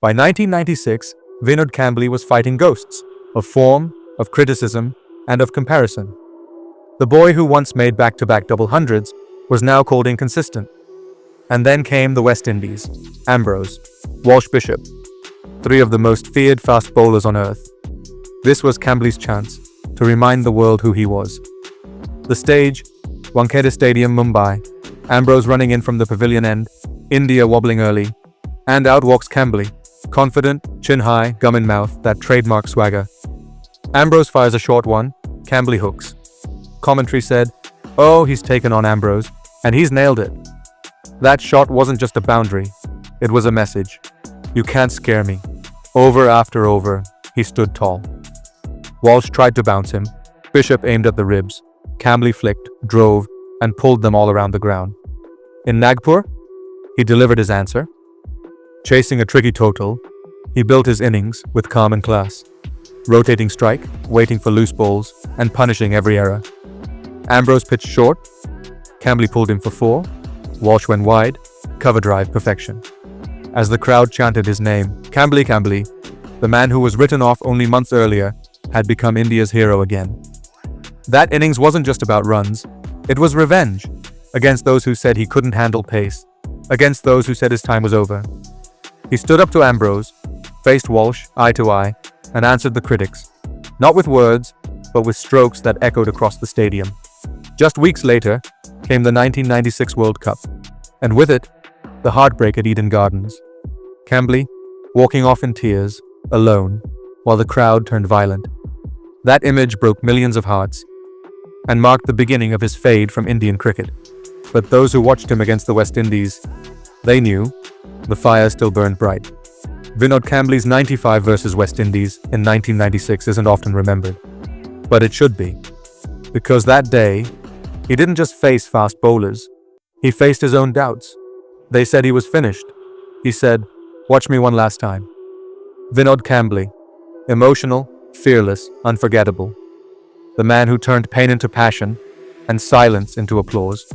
By 1996, Vinod Kambli was fighting ghosts of form, of criticism, and of comparison. The boy who once made back-to-back double hundreds was now called inconsistent. And then came the West Indies, Ambrose, Walsh Bishop, three of the most feared fast bowlers on earth. This was Kambli's chance to remind the world who he was. The stage, Wankhede Stadium, Mumbai, Ambrose running in from the pavilion end, India wobbling early, and out walks Kambli, confident, chin high, gum in mouth, that trademark swagger. Ambrose fires a short one, Kambli hooks. Commentary said, "Oh, he's taken on Ambrose, and he's nailed it." That shot wasn't just a boundary, it was a message. You can't scare me. Over after over, he stood tall. Walsh tried to bounce him. Bishop aimed at the ribs. Kambli flicked, drove, and pulled them all around the ground. In Nagpur, he delivered his answer. Chasing a tricky total, he built his innings with calm and class. Rotating strike, waiting for loose balls, and punishing every error. Ambrose pitched short. Kambli pulled him for 4. Walsh went wide. Cover drive perfection. As the crowd chanted his name, Kambli Kambli, the man who was written off only months earlier, had become India's hero again. That innings wasn't just about runs. It was revenge. Against those who said he couldn't handle pace. Against those who said his time was over. He stood up to Ambrose, faced Walsh eye to eye, and answered the critics. Not with words, but with strokes that echoed across the stadium. Just weeks later, came the 1996 World Cup. And with it, the heartbreak at Eden Gardens. Kambli, walking off in tears, alone, while the crowd turned violent. That image broke millions of hearts, and marked the beginning of his fade from Indian cricket. But those who watched him against the West Indies, they knew the fire still burned bright. Vinod Kambli's 95 versus West Indies in 1996 isn't often remembered. But it should be. Because that day, he didn't just face fast bowlers, he faced his own doubts. They said he was finished. He said, "Watch me one last time." Vinod Kambli, emotional, fearless, unforgettable. The man who turned pain into passion and silence into applause.